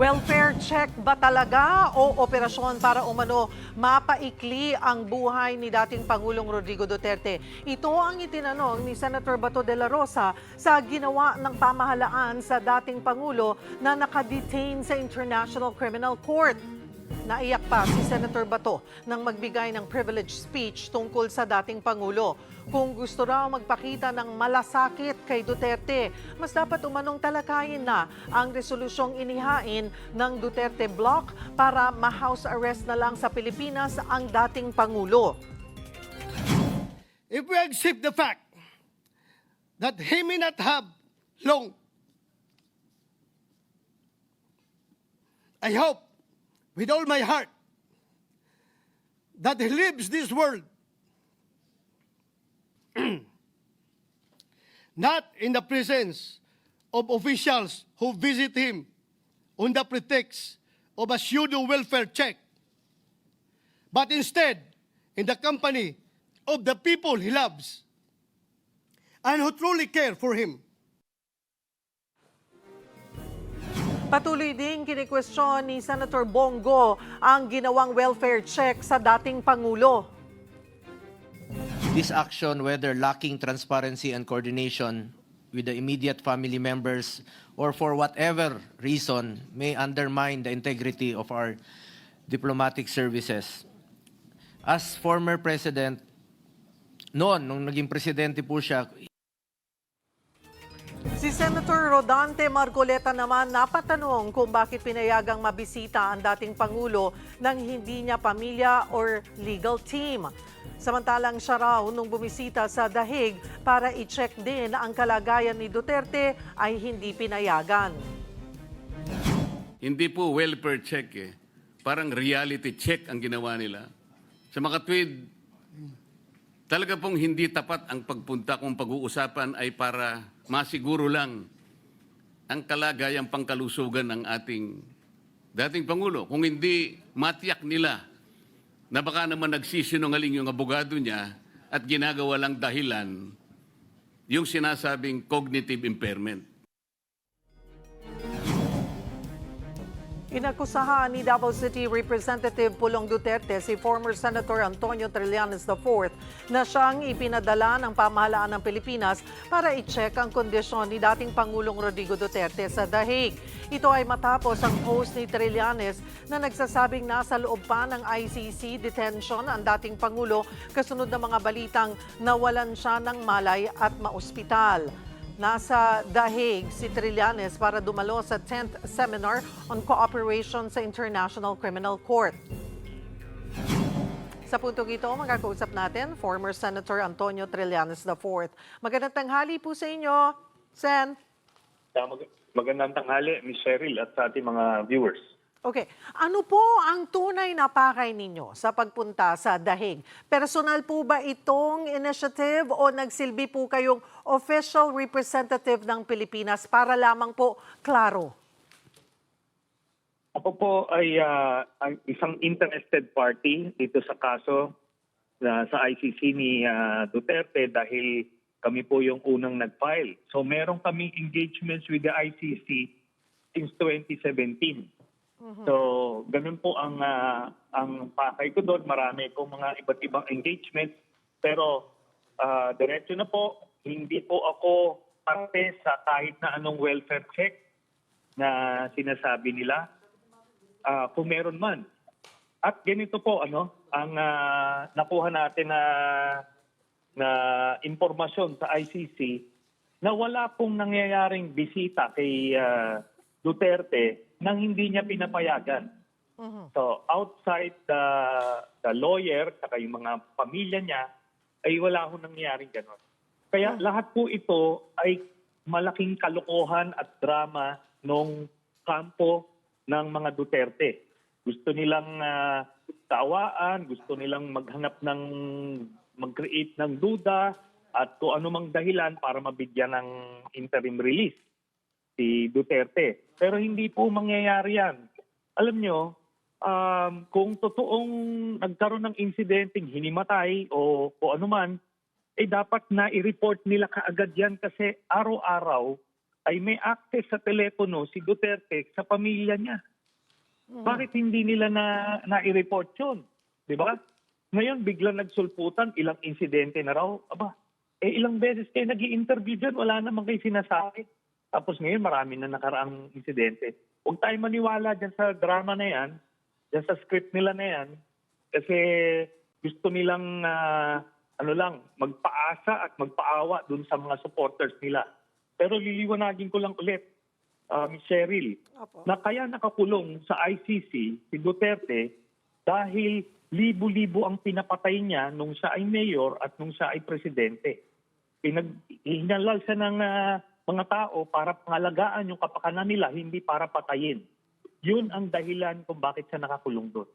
Welfare check ba talaga o operasyon para umano mapaikli ang buhay ni dating Pangulong Rodrigo Duterte? Ito ang itinanong ni Senator Bato de la Rosa sa ginawa ng pamahalaan sa dating Pangulo na nakadetain sa International Criminal Court. Naiyak pa si Senator Bato nang magbigay ng privilege speech tungkol sa dating Pangulo. Kung gusto raw magpakita ng malasakit kay Duterte, mas dapat umanong talakayin na ang resolusyong inihain ng Duterte Bloc para ma-house arrest na lang sa Pilipinas ang dating Pangulo. If we accept the fact that he may not have long, I hope with all my heart that he leaves this world not in the presence of officials who visit him on the pretext of a pseudo welfare check, but instead in the company of the people he loves and who truly care for him. Patuloy din kinikwestiyon ni Senator Bongo ang ginawang welfare check sa dating Pangulo. This action, whether lacking transparency and coordination with the immediate family members or for whatever reason, may undermine the integrity of our diplomatic services. As former president, nung naging presidente po siya, Si Senator Rodante Marcoleta naman napatanong kung bakit pinayagang mabisita ang dating Pangulo ng hindi niya pamilya or legal team. Samantalang siya raw nung bumisita sa Dahig para i-check din ang kalagayan ni Duterte ay hindi pinayagan. Hindi po welfare check eh. Parang reality check ang ginawa nila. Sa makatwid, talaga pong hindi tapat ang pagpunta kung pag-uusapan ay para masiguro lang ang kalagayang pangkalusugan ng ating dating Pangulo. Kung hindi matiyak nila na baka naman nagsisinungaling yung abogado niya at ginagawa lang dahilan yung sinasabing cognitive impairment. Inakusahan ni Davao City Representative Pulong Duterte si former Senator Antonio Trillanes IV na siyang ipinadala ng pamahalaan ng Pilipinas para i-check ang kondisyon ni dating Pangulong Rodrigo Duterte sa Dahig. Ito ay matapos ang post ni Trillanes na nagsasabing nasa loob pa ng ICC detention ang dating Pangulo kasunod ng mga balitang nawalan siya ng malay at maospital. Nasa Dahig si Trillanes para dumalo sa 10th Seminar on Cooperation sa International Criminal Court. Sa puntong ito, magkakausap natin former Senator Antonio Trillanes IV. Magandang tanghali po sa inyo, Sen. Magandang tanghali, Ms. Cheryl, at sa ating mga viewers. Okay. Ano po ang tunay na pakay ninyo sa pagpunta sa Dahig? Personal po ba itong initiative o nagsilbi po kayong official representative ng Pilipinas para lamang po klaro? Ako po ay ang isang interested party dito sa kaso sa ICC ni Duterte dahil kami po yung unang nag-file. So meron kaming engagements with the ICC since 2017. So, ganun po ang pakay ko doon. Marami pong mga iba't ibang engagement. Pero, diretso na po, hindi po ako parte sa kahit na anong welfare check na sinasabi nila. Kung meron man. At ganito po, ang nakuha natin na impormasyon sa ICC na wala pong nangyayaring bisita kay Duterte nang hindi niya pinapayagan. So outside the lawyer at yung mga pamilya niya ay wala ho nangyayaring gano'n. Kaya lahat po ito ay malaking kalokohan at drama nung kampo ng mga Duterte. Gusto nilang kaawaan, gusto nilang mag-create ng duda at kung anumang dahilan para mabigyan ng interim release si Duterte. Pero hindi po mangyayari yan. Alam nyo, kung totoong nagkaroon ng insidenteng hinimatay o anuman, dapat na i-report nila kaagad yan kasi araw-araw ay may access sa telepono si Duterte sa pamilya niya. Bakit hindi nila na-report yun? Di ba? Ngayon, biglang nagsulputan, ilang insidente na raw. Aba, ilang beses kayo nag-i-interview dyan, wala naman kayo sinasabi. Tapos ngayon, marami na nakaraang insidente. Huwag tayo maniwala dyan sa drama na yan, dyan sa script nila na yan, kasi gusto nilang magpaasa at magpaawa dun sa mga supporters nila. Pero liliwanagin ko lang ulit, Ms. Cheryl, Opo. na kaya nakakulong sa ICC si Duterte dahil libo-libo ang pinapatay niya nung siya ay mayor at nung siya ay presidente. Hinalal siya ng mga tao para pangalagaan yung kapakanan nila, hindi para patayin. Yun ang dahilan kung bakit siya nakakulong doon.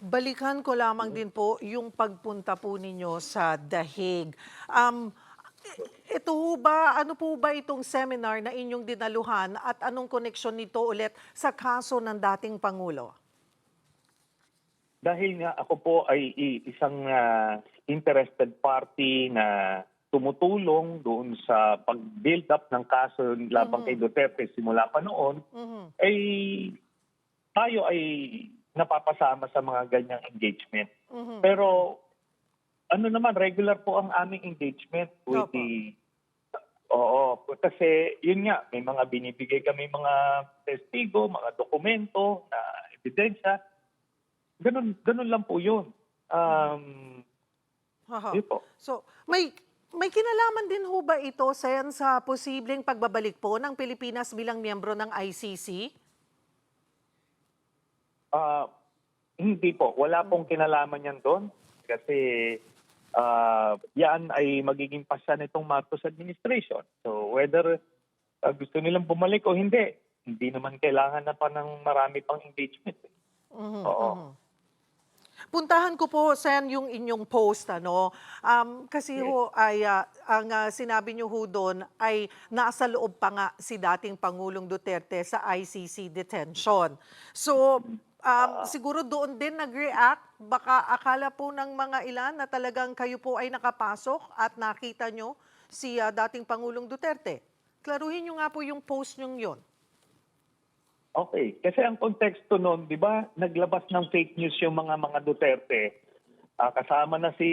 Balikan ko lamang din po yung pagpunta po ninyo sa The Hague. Ito ho ba, ano po ba itong seminar na inyong dinaluhan at anong koneksyon nito ulit sa kaso ng dating Pangulo? Dahil nga ako po ay isang interested party na tumutulong doon sa pag-build up ng kaso laban kay Duterte simula pa noon, ay tayo ay napapasama sa mga ganyang engagement. Pero ano naman, regular po ang aming engagement with Opo. Oo, kasi yun nga, may mga binibigay kami mga testigo, mga dokumento na ebidensya. Ganun lang po yun. Aha. Yun po. So, may kinalaman din ho ba ito sa posibleng pagbabalik po ng Pilipinas bilang miyembro ng ICC? Hindi po. Wala pong kinalaman yan doon. Kasi yan ay magiging pasya nitong Marcos administration. So whether gusto nilang bumalik o hindi naman kailangan na pa ng marami pang engagement. Oo. Puntahan ko po, Sen, yung inyong post, ano? Kasi ho, ay, ang sinabi niyo ho doon ay nasa loob pa nga si dating Pangulong Duterte sa ICC detention. So, siguro doon din nag-react, baka akala po ng mga ilan na talagang kayo po ay nakapasok at nakita nyo si dating Pangulong Duterte. Klaruhin nyo nga po yung post nyo yun. Okay. Kasi ang konteksto noon, di ba, naglabas ng fake news yung mga Duterte. Kasama na si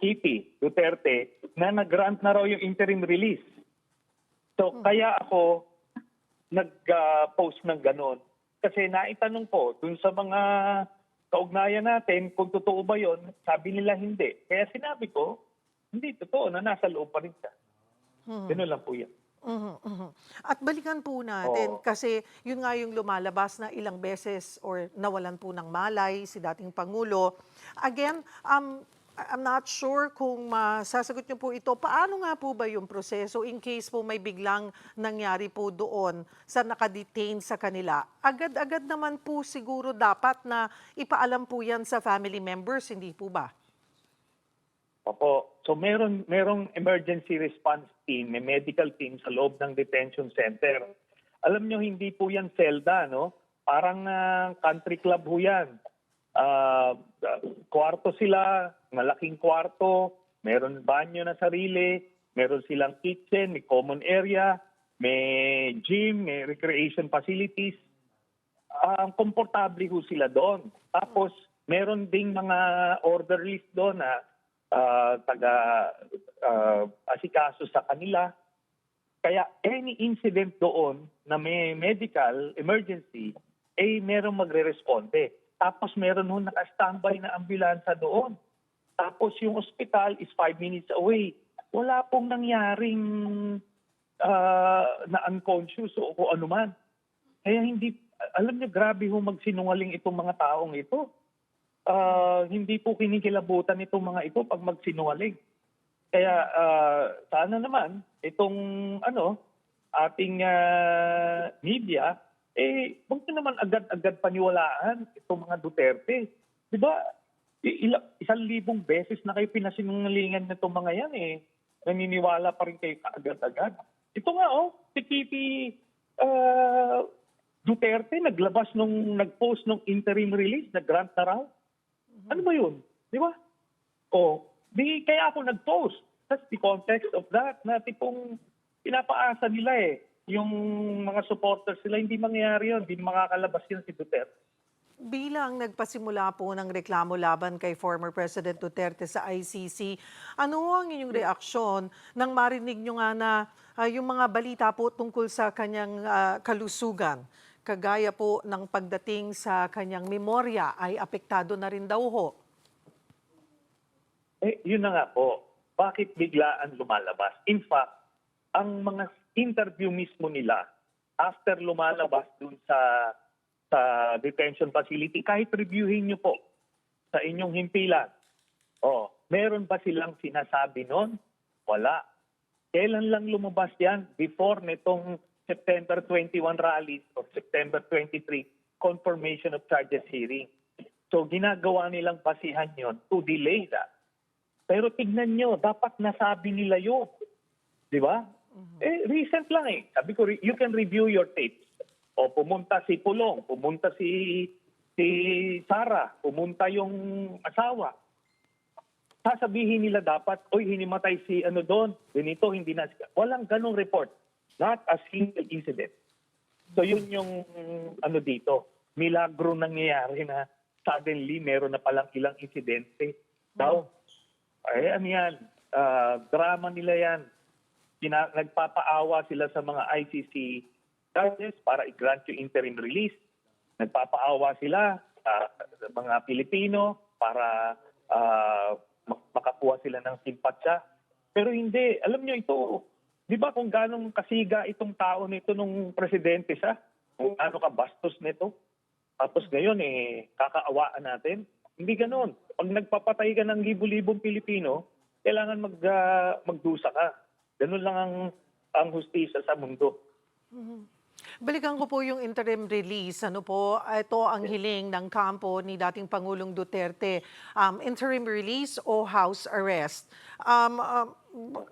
Kitty Duterte na nag-grant na raw yung interim release. So kaya ako nag-post ng ganon. Kasi naitanong ko dun sa mga kaugnayan natin kung totoo ba yon, sabi nila hindi. Kaya sinabi ko, hindi totoo na nasa loob pa rin siya. Ganun lang po yan. At balikan po natin, Oo. kasi yun nga yung lumalabas na ilang beses or nawalan po ng malay si dating Pangulo. Again, I'm not sure kung masasagot niyo po ito. Paano nga po ba yung proseso in case po may biglang nangyari po doon sa nakadetain sa kanila? Agad-agad naman po siguro dapat na ipaalam po yan sa family members, hindi po ba? Opo. So merong emergency response team, may medical team sa loob ng detention center. Alam nyo, hindi po yan selda, no? Parang country club ho yan. Kwarto sila, malaking kwarto, meron banyo na sarili, meron silang kitchen, may common area, may gym, may recreation facilities. Komportable ho sila doon. Tapos meron ding mga orderlies doon na asikaso sa kanila. Kaya any incident doon na may medical emergency, merong magre-responde. Tapos meron ho naka-standby na ambulansya doon. Tapos yung hospital is 5 minutes away. Wala pong nangyaring na unconscious o kung ano man. Kaya hindi, alam niyo, grabe ho magsinungaling itong mga taong ito. Hindi po kinikilabutan itong mga ito pag magsinungaling. Kaya sana naman itong ating media, huwag na naman agad-agad paniwalaan itong mga Duterte. Di ba? 1,000 beses na kayo pinasinungalingan nitong mga yan naniniwala pa rin kayo agad-agad. Ito nga si Kitty Duterte nag-post nung interim release, nag-grant na raw. Ano ba yun? Di ba? Kaya ako nag-post. That's the context of that. Na tipong pinapaasa nila yung mga supporters nila, hindi mangyayari yun, hindi makakalabas yun si Duterte. Bilang nagpasimula po ng reklamo laban kay former President Duterte sa ICC, ano ang inyong reaksyon nang marinig nyo nga na yung mga balita po tungkol sa kanyang kalusugan, kagaya po ng pagdating sa kanyang memorya ay apektado na rin daw ho? Yun na nga po. Bakit biglaan lumalabas? In fact, ang mga interview mismo nila, after lumalabas dun sa detention facility, kahit reviewin nyo po sa inyong himpilan, meron ba silang sinasabi nun? Wala. Kailan lang lumabas yan? Before nitong September 21 rally o September 23 confirmation of charges hearing. So ginagawa nilang basihan yon to delay that. Pero tignan nyo, dapat nasabi nila yun. Di ba? Recent lang Sabi ko, you can review your tapes. O pumunta si Pulong, pumunta si Sara, pumunta yung asawa. Sasabihin nila dapat, hinimatay si doon, ganito, hindi na. Walang ganong report. Not a single incident. So yun yung dito. Milagro nangyayari na suddenly meron na palang ilang insidente. Daw, ano yan? Drama nila yan. Nagpapaawa sila sa mga ICC judges para i-grant yung interim release. Nagpapaawa sila sa mga Pilipino para makakuha sila ng simpatsya. Pero hindi. Alam nyo ito, di ba kung ganong kasiga itong tao nito nung presidente siya? Kung ano kabastos nito? Tapos ngayon, kakaawaan natin? Hindi ganon. Pag nagpapatay ka ng libo-libong Pilipino, kailangan magdusa ka. Ganun lang ang hustisya sa mundo. Balikan ko po yung interim release. Ito ang hiling ng kampo ni dating Pangulong Duterte. Interim release o house arrest.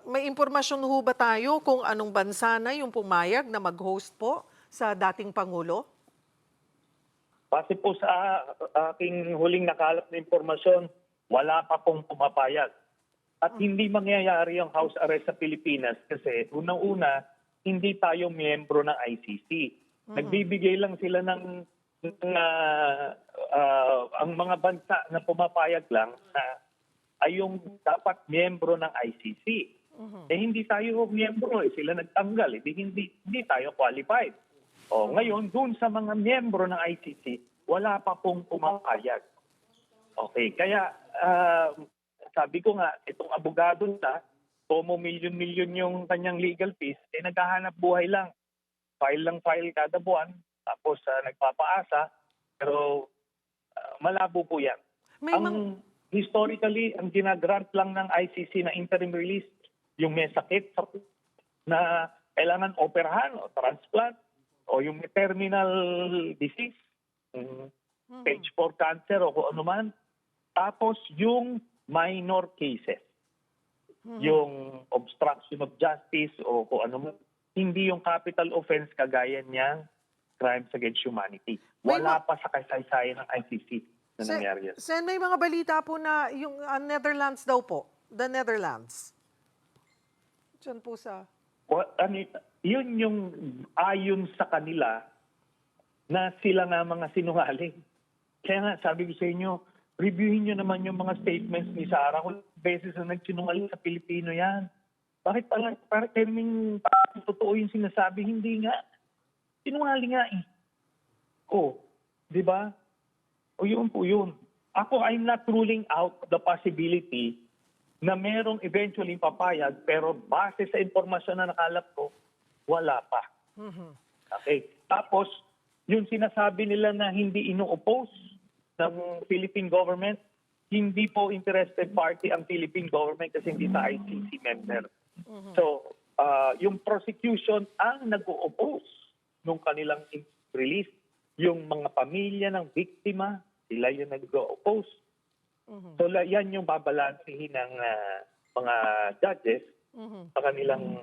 May impormasyon ho ba tayo kung anong bansa na yung pumayag na mag-host po sa dating Pangulo? Base po sa aking huling nakalap na impormasyon, wala pa pong pumapayag. At hindi mangyayari yung house arrest sa Pilipinas kasi unang-una, hindi tayo miyembro ng ICC. Nagbibigay lang sila ng ang mga bansa na pumapayag lang na ay yung dapat miyembro ng ICC. Hindi tayo miyembro, sila nagtanggal, hindi tayo qualified. Ngayon, dun sa mga miyembro ng ICC, wala pa pong pumapayag. Okay, kaya sabi ko nga, itong abogado na, milyon-milyon yung kanyang legal fees, naghahanap buhay lang. File kada buwan, tapos nagpapaasa, pero malabo po yan. Historically, ang ginagrant lang ng ICC na interim release, yung may sakit na kailangan operahan o transplant, o yung may terminal disease, stage 4 cancer o kung ano man. Tapos yung minor cases, yung obstruction of justice o kung ano man, hindi yung capital offense kagaya niyang crimes against humanity. Wala pa sa kasaysayan ng ICC na nangyari yan. Sen, may mga balita po na yung Netherlands daw po. The Netherlands. Diyan po sa... Yun yung ayon sa kanila na sila nga mga sinungaling. Kaya nga, sabi ko sa inyo, reviewin nyo naman yung mga statements ni Sara. Kung beses na nagsinungaling sa Pilipino yan. Bakit parang kaming totoo yung sinasabi? Hindi nga. Sinungaling nga di ba? Yun po yun. Ako, I'm not ruling out the possibility na merong eventually papayag, pero base sa impormasyon na nakalap ko, wala pa. Okay. Tapos, yung sinasabi nila na hindi ino-oppose ng Philippine government, hindi po interested party ang Philippine government kasi hindi sa ICC member. So, yung prosecution ang nag-o-oppose nung kanilang release. Yung mga pamilya ng biktima, sila yung nag-o-oppose. So, yan yung babalansihin ng mga judges sa kanilang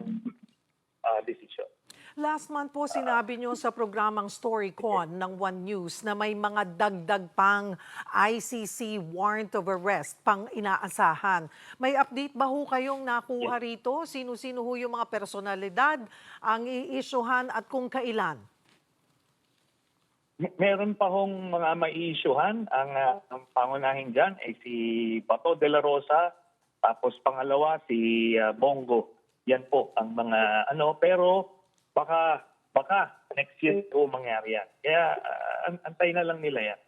desisyon. Last month po sinabi nyo sa programang StoryCon ng One News na may mga dagdag pang ICC warrant of arrest pang inaasahan. May update ba ho kayong nakuha rito? Sino-sino ho yung mga personalidad ang i-issuehan at kung kailan? Meron pa hong mga mai-issuehan. Ang pangunahin dyan ay si Bato de la Rosa, tapos pangalawa si Bongo. Yan po ang mga pero baka next year po mangyari yan. Kaya antay na lang nila yan.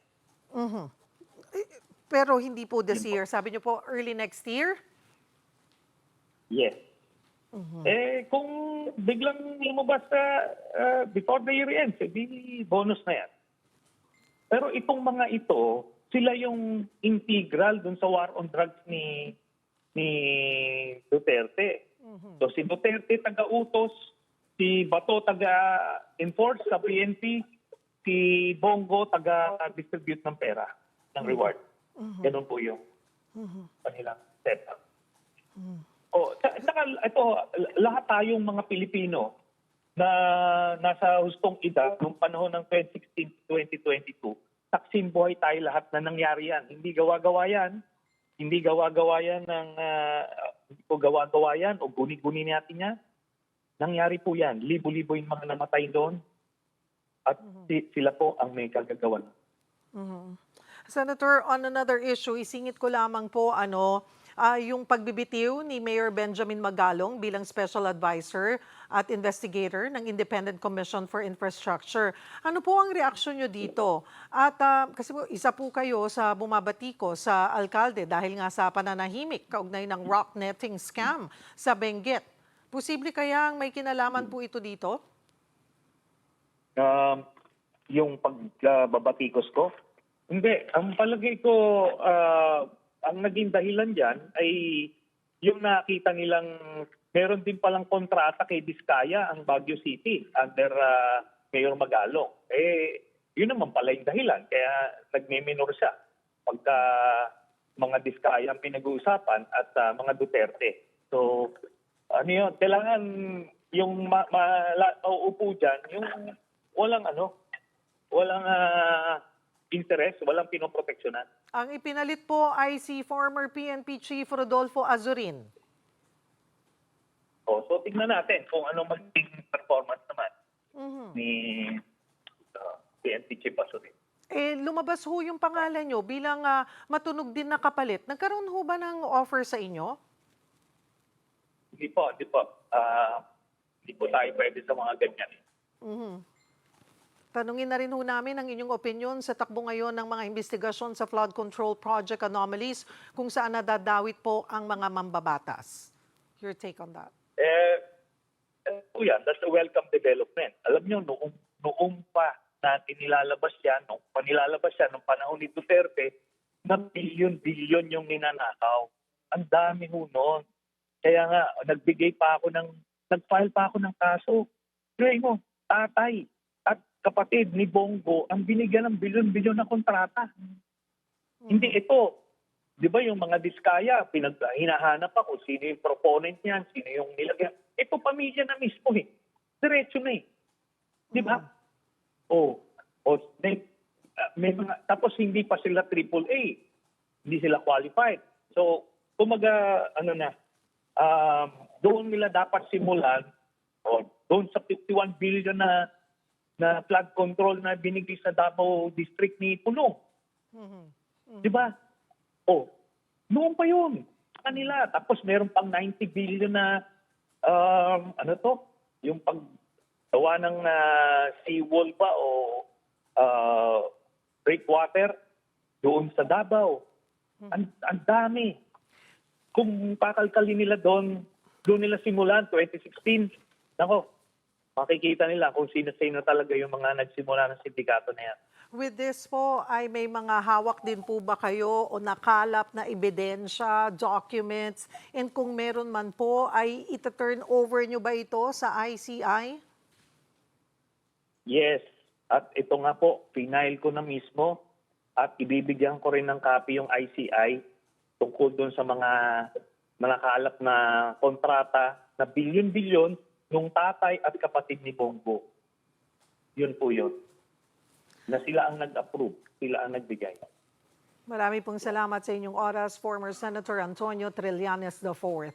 Pero hindi po this year. Sabi nyo po early next year? Yes. Kung biglang lumabas before the year ends, di bonus na yan. Pero itong mga ito, sila yung integral dun sa war on drugs ni Duterte. So si Duterte taga-utos, si Bato taga-enforce sa PNP, si Bongo taga-distribute ng pera, ng reward. Ganun po yung kanilang setup. Saka ito, lahat tayong mga Pilipino na nasa hustong edad noong panahon ng 2016-2022, taksim buhay tayo lahat na nangyari yan. Hindi gawa-gawa yan. Hindi gawa-gawa yan o guni-guni natin yan. Nangyari po yan. Libo-libo yung mga namatay doon. At sila po ang may kagagawan. Senator, on another issue, isingit ko lamang po yung pagbibitiw ni Mayor Benjamin Magalong bilang Special Advisor at Investigator ng Independent Commission for Infrastructure. Ano po ang reaksyon nyo dito? At kasi po, isa po kayo sa bumabatiko sa alkalde dahil nga sa pananahimik kaugnay ng rock netting scam sa Benguet. Posible kayang may kinalaman po ito dito? Yung pagbabatikos ko? Hindi. Ang palagay ko, ang naging dahilan dyan ay yung nakita nilang meron din palang kontrata kay Diskaya ang Baguio City under Mayor Magalong. Yun naman pala yung dahilan. Kaya nagme-minor siya pagka mga Diskaya ang pinag-uusapan at mga Duterte. So, kailangan yung mauupo dyan, yung walang interest, walang pinoproteksyonan. Ang ipinalit po ay si former PNP Chief Rodolfo Azurin. So tingnan natin kung ano magiging performance naman ni PNP Chief Azurin. Lumabas ho yung pangalan nyo bilang matunog din na kapalit. Nagkaroon ho ba ng offer sa inyo? Hindi po. Hindi po tayo pwede sa mga ganyan. Tanungin na rin ho namin ang inyong opinion sa takbo ngayon ng mga investigasyon sa flood control project anomalies kung saan nadadawit po ang mga mambabatas. Your take on that? That's a welcome development. Alam nyo, noong pa natin nilalabas yan, noong panahon ni Duterte, na bilyon-bilyon yung ninanakaw. Ang dami ho noon. Kaya nga, nag-file pa ako ng kaso. Kaya mo, tatay at kapatid ni Bongo ang binigyan ng bilyon-bilyon na kontrata. Hindi ito. Di ba yung mga Diskaya, hinahanap ako sino yung proponent niyan, sino yung nilagyan. Ito pamilya na mismo eh. Diretso na eh. Di ba? May mga, tapos hindi pa sila AAA. Hindi sila qualified. So, doon nila dapat simulan doon sa 51 billion na flood control na binigay sa Davao District ni Pulong. Di ba? Noon pa yun. Sa kanila. Tapos meron pang 90 billion na yung paggawa ng seawall ba o breakwater doon sa Davao. Ang dami. Kung pakalkalin nila doon nila simulan 2016. Nako, makikita nila kung sino-sino talaga yung mga nagsimula ng sindikato na yan. With this po, ay may mga hawak din po ba kayo o nakalap na ebidensya, documents, and kung meron man po, ay ita-turn over nyo ba ito sa ICI? Yes. At ito nga po, final ko na mismo at ibibigyan ko rin ng copy yung ICI tungkol doon sa mga nakalap na kontrata na bilyon-bilyon nung tatay at kapatid ni Bongo. Yun po yun. Na sila ang nag-approve, sila ang nagbigay. Marami pong salamat sa inyong oras, former Senator Antonio Trillanes IV.